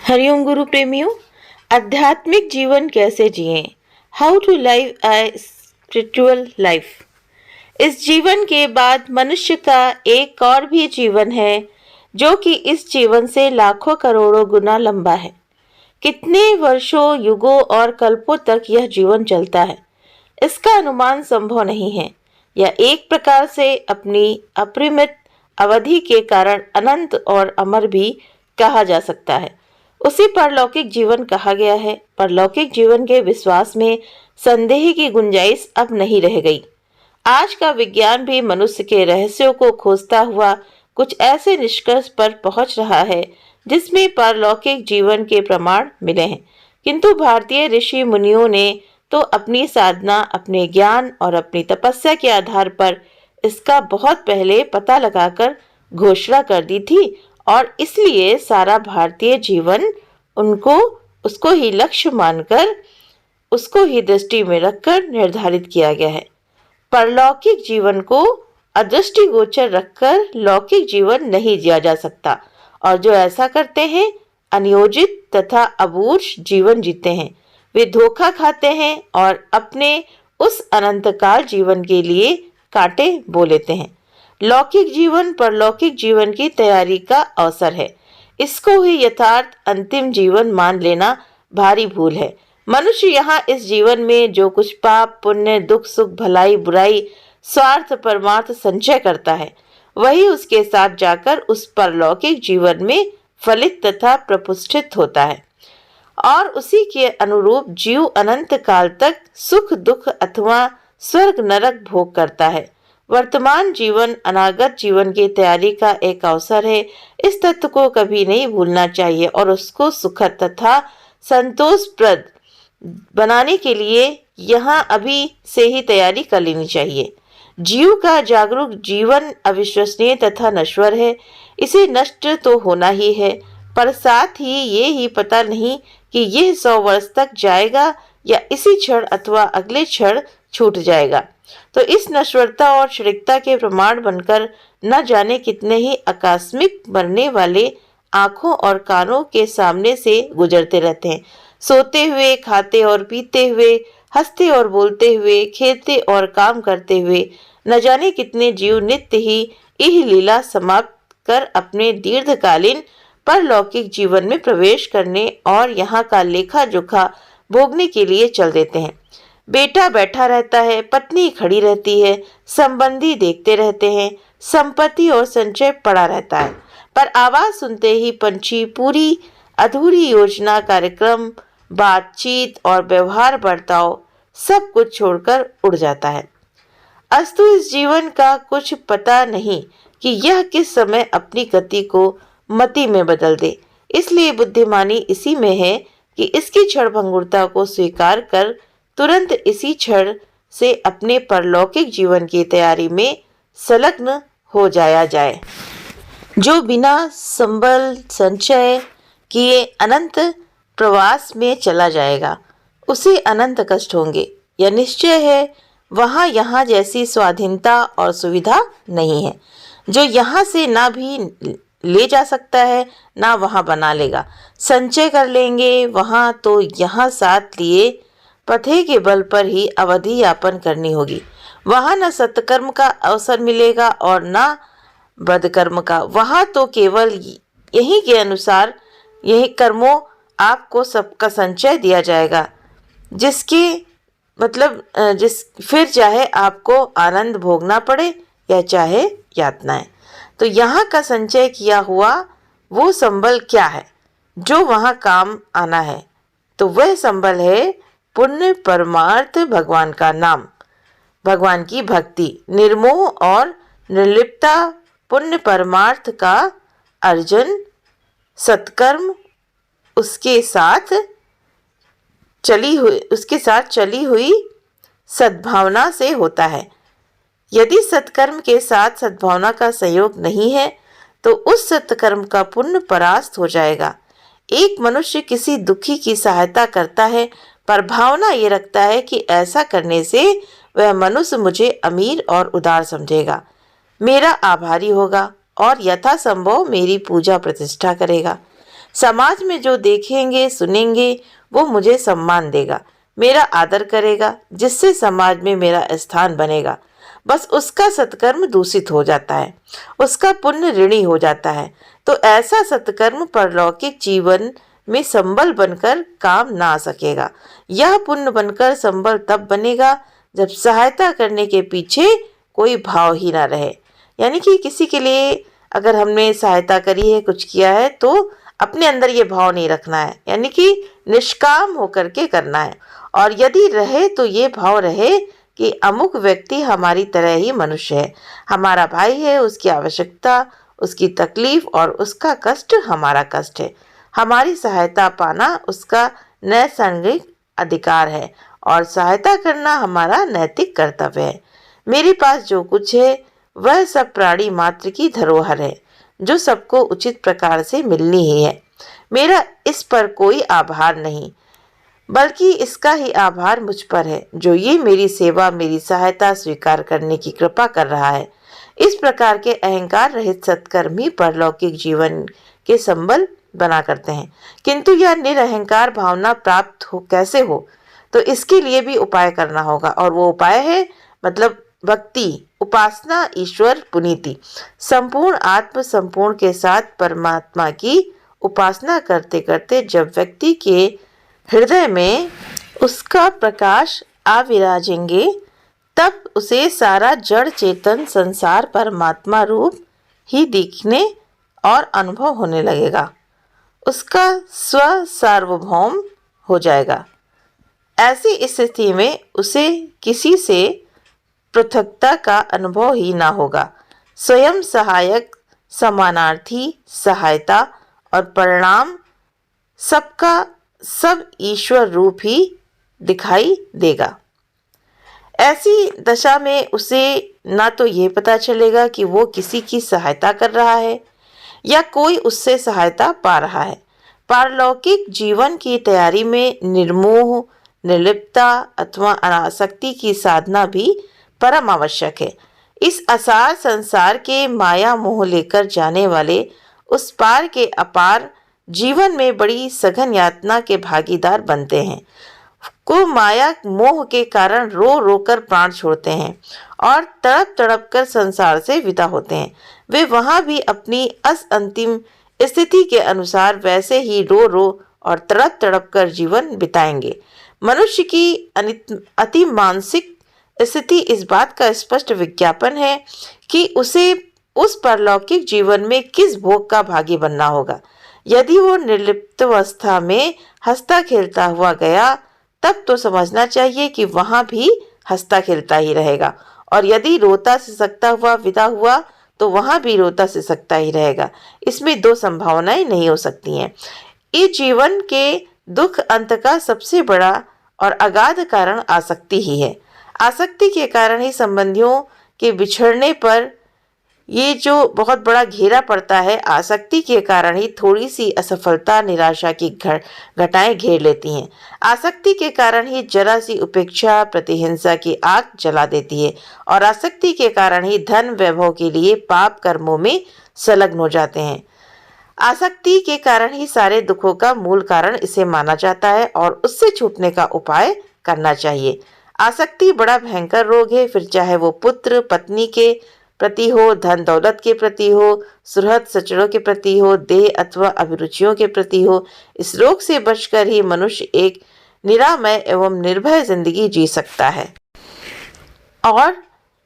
हरिओम गुरु प्रेमियों, आध्यात्मिक जीवन कैसे जिएं? How to live a spiritual life. इस जीवन के बाद मनुष्य का एक और भी जीवन है जो कि इस जीवन से लाखों करोड़ों गुना लंबा है। कितने वर्षों, युगों और कल्पों तक यह जीवन चलता है, इसका अनुमान संभव नहीं है। यह एक प्रकार से अपनी अपरिमित अवधि के कारण अनंत और अमर भी कहा जा सकता है। उसी परलौकिक जीवन कहा गया है। परलौकिक जीवन के विश्वास में संदेह की गुंजाइश अब नहीं रह गई। आज का विज्ञान भी मनुष्य के रहस्यों को खोजता हुआ कुछ ऐसे निष्कर्ष पर पहुंच रहा है जिसमें परलौकिक जीवन के प्रमाण मिले हैं। किंतु भारतीय ऋषि मुनियों ने तो अपनी साधना, अपने ज्ञान और अपनी तपस्या के आधार पर इसका बहुत पहले पता लगाकर घोषणा कर दी थी और इसलिए सारा भारतीय जीवन उसको ही लक्ष्य मानकर, उसको ही दृष्टि में रखकर निर्धारित किया गया है। परलौकिक जीवन को अदृष्टिगोचर रखकर लौकिक जीवन नहीं जिया जा सकता और जो ऐसा करते हैं अनियोजित तथा अबूझ जीवन जीते हैं। वे धोखा खाते हैं और अपने उस अनंतकाल जीवन के लिए कांटे बो लेते हैं। लौकिक जीवन परलौकिक जीवन की तैयारी का अवसर है। इसको ही यथार्थ अंतिम जीवन मान लेना भारी भूल है। मनुष्य यहाँ इस जीवन में जो कुछ पाप पुण्य, दुख सुख, भलाई बुराई, स्वार्थ परमार्थ संचय करता है, वही उसके साथ जाकर उस परलौकिक जीवन में फलित तथा प्रपुष्टित होता है और उसी के अनुरूप जीव अनंत काल तक सुख दुख अथवा स्वर्ग नरक भोग करता है। वर्तमान जीवन अनागत जीवन की तैयारी का एक अवसर है। इस तत्व को कभी नहीं भूलना चाहिए और उसको सुखद तथा संतोषप्रद बनाने के लिए यहाँ अभी से ही तैयारी कर लेनी चाहिए। जीव का जागरूक जीवन अविश्वसनीय तथा नश्वर है। इसे नष्ट तो होना ही है, पर साथ ही ये ही पता नहीं कि यह 100 वर्ष तक जाएगा या इसी क्षण अथवा अगले क्षण छूट जाएगा। तो इस नश्वरता और क्षणिकता के प्रमाण बनकर न जाने कितने ही आकस्मिक मरने वाले आंखों और कानों के सामने से गुजरते रहते हैं। सोते हुए, खाते और पीते हुए, हंसते और बोलते हुए, खेलते और काम करते हुए न जाने कितने जीव नित्य ही यह लीला समाप्त कर अपने दीर्घकालीन परलौकिक जीवन में प्रवेश करने और यहाँ का लेखा जोखा भोगने के लिए चल देते हैं। बेटा बैठा रहता है, पत्नी खड़ी रहती है, संबंधी देखते रहते हैं, संपत्ति और संचय पड़ा रहता है, पर आवाज सुनते ही पंछी पूरी अधूरी योजना, कार्यक्रम, बातचीत और व्यवहार बर्ताव सब कुछ छोड़कर उड़ जाता है। अस्तु इस जीवन का कुछ पता नहीं कि यह किस समय अपनी गति को मति में बदल दे। इसलिए बुद्धिमानी इसी में है कि इसकी क्षणभंगुरता को स्वीकार कर तुरंत इसी क्षण से अपने परलौकिक जीवन की तैयारी में संलग्न हो जाया जाए। जो बिना संबल संचय किए अनंत प्रवास में चला जाएगा, उसे अनंत कष्ट होंगे। यह निश्चय है। वहाँ यहाँ जैसी स्वाधीनता और सुविधा नहीं है। जो यहाँ से ना भी ले जा सकता है ना वहाँ बना लेगा। संचय कर लेंगे वहाँ तो यहाँ साथ लिए पथे के बल पर ही अवधि यापन करनी होगी। वहाँ न सत्कर्म का अवसर मिलेगा और न बदकर्म का। वहाँ तो केवल यही के अनुसार यही कर्मों आपको सबका संचय दिया जाएगा, जिसके फिर चाहे आपको आनंद भोगना पड़े या चाहे यातनाएं। तो यहाँ का संचय किया हुआ वो संबल क्या है जो वहाँ काम आना है? तो वह संबल है पुण्य परमार्थ, भगवान का नाम, भगवान की भक्ति, निर्मोह और निर्लिप्तता, पुण्य परमार्थ का अर्जन, सत्कर्म उसके साथ चली हुई सद्भावना से होता है। यदि सत्कर्म के साथ सद्भावना का संयोग नहीं है तो उस सत्कर्म का पुण्य परास्त हो जाएगा। एक मनुष्य किसी दुखी की सहायता करता है पर भावना ये रखता है कि ऐसा करने से वह मनुष्य मुझे अमीर और उदार समझेगा, मेरा आभारी होगा और यथासंभव मेरी पूजा प्रतिष्ठा करेगा। समाज में जो देखेंगे सुनेंगे वो मुझे सम्मान देगा, मेरा आदर करेगा, जिससे समाज में मेरा स्थान बनेगा। बस उसका सत्कर्म दूषित हो जाता है, उसका पुण्य ऋणी हो जाता है। तो ऐसा सत्कर्म परलौकिक जीवन में संबल बनकर काम ना आ सकेगा। यह पुण्य बनकर संबल तब बनेगा जब सहायता करने के पीछे कोई भाव ही ना रहे। यानी कि किसी के लिए अगर हमने सहायता करी है, कुछ किया है, तो अपने अंदर ये भाव नहीं रखना है, यानी कि निष्काम होकर के करना है। और यदि रहे तो ये भाव रहे कि अमुक व्यक्ति हमारी तरह ही मनुष्य है, हमारा भाई है, उसकी आवश्यकता, उसकी तकलीफ और उसका कष्ट हमारा कष्ट है। हमारी सहायता पाना उसका नैसर्गिक अधिकार है और सहायता करना हमारा नैतिक कर्तव्य है। मेरे पास जो कुछ है वह सब प्राणी मात्र की धरोहर है, जो सबको उचित प्रकार से मिलनी ही है। मेरा इस पर कोई आभार नहीं, बल्कि इसका ही आभार मुझ पर है, जो ये मेरी सेवा, मेरी सहायता स्वीकार करने की कृपा कर रहा है। इस प्रकार के अहंकार रहित सत्कर्मी परलौकिक जीवन के संबल बना करते हैं। किंतु यह निरअहकार भावना प्राप्त हो कैसे हो, तो इसके लिए भी उपाय करना होगा। और वो उपाय है मतलब भक्ति, उपासना, ईश्वर पुनीति। संपूर्ण आत्म संपूर्ण के साथ परमात्मा की उपासना करते करते जब व्यक्ति के हृदय में उसका प्रकाश आ विराजेंगे, तब उसे सारा जड़ चेतन संसार परमात्मा रूप ही दिखने और अनुभव होने लगेगा। उसका स्व सार्वभौम हो जाएगा। ऐसी स्थिति में उसे किसी से पृथकता का अनुभव ही ना होगा। स्वयं सहायक, समानार्थी, सहायता और परिणाम सबका सब ईश्वर रूप ही दिखाई देगा। ऐसी दशा में उसे ना तो ये पता चलेगा कि वो किसी की सहायता कर रहा है या कोई उससे सहायता पा रहा है। पारलौकिक जीवन की तैयारी में निर्मोह, निर्लिप्तता अथवा अनासक्ति की साधना भी परम आवश्यक है। इस असार संसार के माया मोह लेकर जाने वाले उस पार के अपार जीवन में बड़ी सघन यातना के भागीदार बनते हैं। को माया मोह के कारण रो रो कर प्राण छोड़ते हैं और तड़प तड़प कर संसार से विदा होते हैं। वे वहां भी अपनी अंतिम स्थिति के अनुसार वैसे ही रो रो और तड़प तड़प कर जीवन बिताएंगे। मनुष्य की अति मानसिक स्थिति इस बात का स्पष्ट विज्ञापन है कि उसे उस परलौकिक जीवन में किस भोग का भागी बनना होगा। यदि वो निर्लिप्त अवस्था में हंसता खेलता हुआ गया, तब तो समझना चाहिए कि वहां भी हंसता खेलता ही रहेगा, और यदि रोता सिसकता हुआ विदा हुआ तो वहां भी रोता सिसकता ही रहेगा। इसमें दो संभावनाएं नहीं हो सकती हैं। इस जीवन के दुख अंत का सबसे बड़ा और अगाध कारण आसक्ति ही है। आसक्ति के कारण ही संबंधियों के बिछड़ने पर ये जो बहुत बड़ा घेरा पड़ता है, आसक्ति के कारण ही थोड़ी सी असफलता निराशा की घटाएं घेर लेती हैं। आसक्ति के कारण ही जरा सी उपेक्षा प्रतिहिंसा की आग जला देती है, और आसक्ति के कारण ही धन वैभव के लिए पाप कर्मों में संलग्न हो जाते हैं। आसक्ति के कारण ही सारे दुखों का मूल कारण इसे माना जाता है और उससे छूटने का उपाय करना चाहिए। आसक्ति बड़ा भयंकर रोग है, फिर चाहे वो पुत्र पत्नी के प्रति हो, धन दौलत के प्रति हो, सुहृद सज्जनों के प्रति हो, देह अथवा अभिरुचियों के प्रति हो। इस रोग से बचकर ही मनुष्य एक निरामय एवं निर्भय जिंदगी जी सकता है और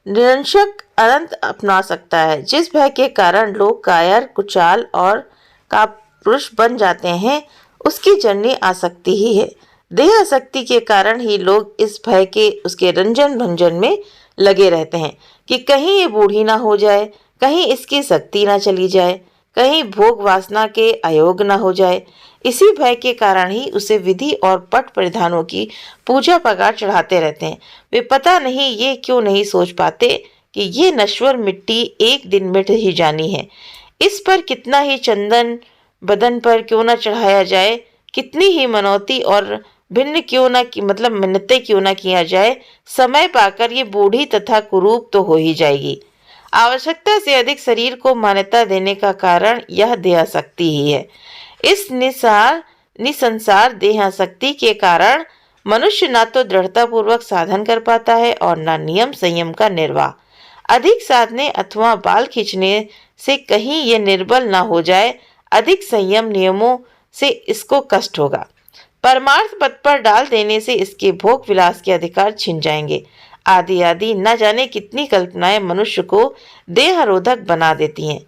निरंशक अनंत अपना सकता है। जिस भय के कारण लोग कायर, कुचाल और कापुरुष बन जाते हैं, उसकी जननी आसक्ति ही है। देह आसक्ति के कारण ही लोग इस भय के उसके रंजन भंजन में लगे रहते हैं कि कहीं ये बूढ़ी ना हो जाए, कहीं इसकी शक्ति ना चली जाए, कहीं भोग वासना के अयोग ना हो जाए। इसी भय के कारण ही उसे विधि और पट परिधानों की पूजा पगार चढ़ाते रहते हैं। वे पता नहीं ये क्यों नहीं सोच पाते कि ये नश्वर मिट्टी एक दिन मिट ही जानी है। इस पर कितना ही चंदन बदन पर क्यों ना चढ़ाया जाए, कितनी ही मनौती और भिन्न क्यों ना मतलब मिन्नतें क्यों ना किया जाए, समय पाकर ये बूढ़ी तथा कुरूप तो हो ही जाएगी। आवश्यकता से अधिक शरीर को मान्यता देने का कारण यह देहासक्ति ही है। इस निसंसार देहासक्ति के कारण मनुष्य ना तो दृढ़ता पूर्वक साधन कर पाता है और ना नियम संयम का निर्वाह। अधिक साधने अथवा बाल खींचने से कहीं ये निर्बल ना हो जाए, अधिक संयम नियमों से इसको कष्ट होगा। परमार्थ पद पर डाल देने से इसके भोग विलास के अधिकार छिन जाएंगे। आदि आदि न जाने कितनी कल्पनाएं मनुष्य को देहरोधक बना देती हैं।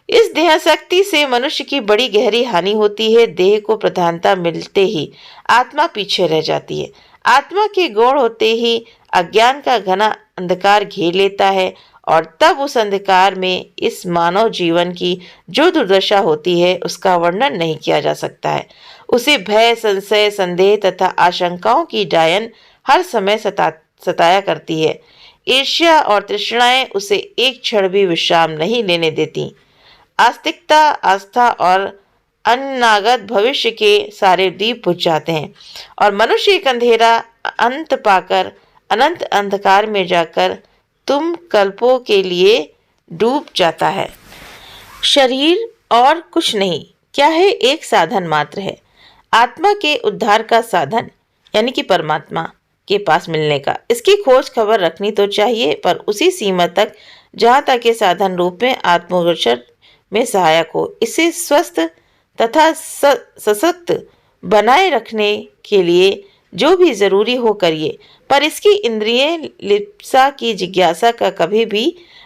इस देहासक्ति से मनुष्य की बड़ी गहरी हानि होती है। देह को प्रधानता मिलते ही आत्मा पीछे रह जाती है। आत्मा के गौण होते ही अज्ञान का घना अंधकार घेर लेता है और तब उस अंधकार में इस मानव जीवन की जो दुर्दशा होती है उसका वर्णन नहीं किया जा सकता है। उसे भय, संशय, संदेह तथा आशंकाओं की डायन हर समय सताया करती है। ईर्ष्या और तृष्णाएं उसे एक क्षण भी विश्राम नहीं लेने देती। आस्तिकता, आस्था और अनागत भविष्य के सारे दीप बुझ जाते हैं और मनुष्य एक अंधेरा अंत पाकर अनंत अंधकार में जाकर तुम कल्पों के लिए डूब जाता है। शरीर और कुछ नहीं, क्या है, एक साधन मात्र है। आत्मा के उद्धार का साधन यानी कि परमात्मा के पास मिलने का। इसकी खोज खबर रखनी तो चाहिए, पर उसी सीमा तक जहाँ तक ये साधन रूप में आत्मगोचर में सहायक हो। इसे स्वस्थ तथा सशक्त बनाए रखने के लिए जो भी जरूरी हो करिए, पर इसकी इंद्रिय लिप्सा की जिज्ञासा का कभी भी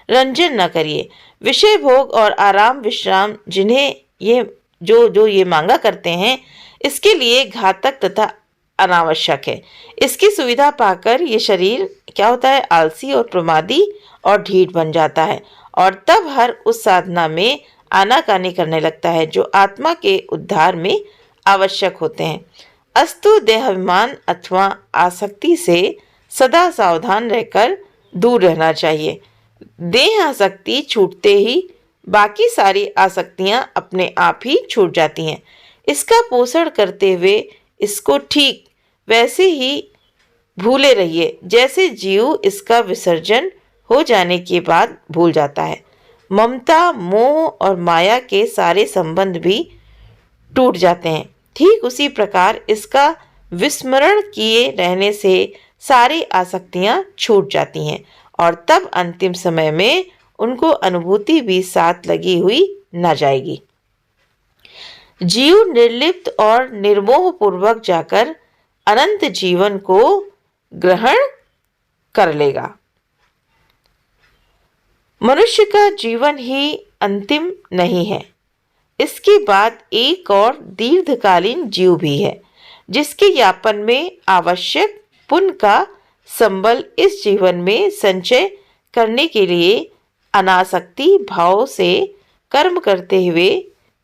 रंजन न करिए। विषय भोग और आराम विश्राम जिन्हें ये मांगा करते हैं, इसके लिए घातक तथा अनावश्यक है। इसकी सुविधा पाकर ये शरीर क्या होता है, आलसी और प्रमादी और ढीठ बन जाता है और तब हर उस साधना में आनाकानी करने लगता है जो आत्मा के उद्धार में आवश्यक होते हैं। अस्तु देहाभिमान अथवा आसक्ति से सदा सावधान रहकर दूर रहना चाहिए। देह आसक्ति छूटते ही बाकी सारी आसक्तियां अपने आप ही छूट जाती हैं। इसका पोषण करते हुए इसको ठीक वैसे ही भूले रहिए जैसे जीव इसका विसर्जन हो जाने के बाद भूल जाता है। ममता, मोह और माया के सारे संबंध भी टूट जाते हैं। ठीक उसी प्रकार इसका विस्मरण किए रहने से सारी आसक्तियां छूट जाती हैं और तब अंतिम समय में उनको अनुभूति भी साथ लगी हुई न जाएगी। जीव निर्लिप्त और निर्मोह पूर्वक जाकर अनंत जीवन को ग्रहण कर लेगा। मनुष्य का जीवन ही अंतिम नहीं है, इसके बाद एक और दीर्घकालीन जीव भी है जिसके यापन में आवश्यक पुण्य का संबल इस जीवन में संचय करने के लिए अनासक्ति भाव से कर्म करते हुए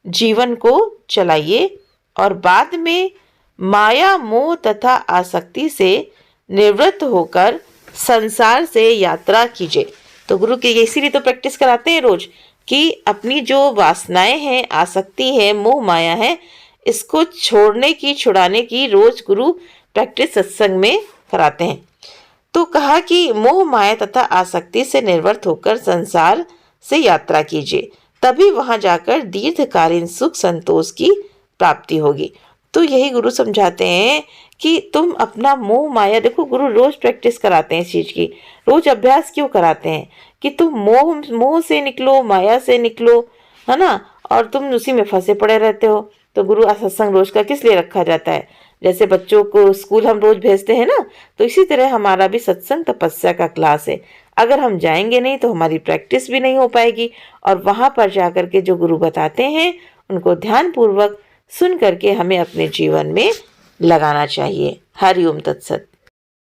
जीवन को चलाइए और बाद में माया, मोह तथा आसक्ति से निवृत्त होकर संसार से यात्रा कीजिए। तो गुरु के इसीलिए तो प्रैक्टिस कराते हैं रोज कि अपनी जो वासनाएं हैं, आसक्ति है, मोह माया है, इसको छोड़ने की, छुड़ाने की रोज गुरु प्रैक्टिस सत्संग में कराते हैं। तो कहा कि मोह माया तथा आसक्ति से निवृत्त होकर संसार से यात्रा कीजिए, तभी वहां जाकर दीर्घकालीन सुख संतोष की प्राप्ति होगी। तो यही गुरु समझाते हैं कि तुम अपना मोह माया, देखो गुरु रोज प्रैक्टिस कराते हैं इस चीज की, रोज अभ्यास क्यों कराते हैं कि तुम मोह से निकलो, माया से निकलो, है ना, और तुम उसी में फंसे पड़े रहते हो। तो गुरु सत्संग रोज का किस लिए रखा जाता है? जैसे बच्चों को स्कूल हम रोज भेजते हैं ना, तो इसी तरह हमारा भी सत्संग तपस्या का क्लास है। अगर हम जाएंगे नहीं तो हमारी प्रैक्टिस भी नहीं हो पाएगी और वहां पर जाकर के जो गुरु बताते हैं उनको ध्यान पूर्वक सुन करके हमें अपने जीवन में लगाना चाहिए। हरि ओम तत्सत।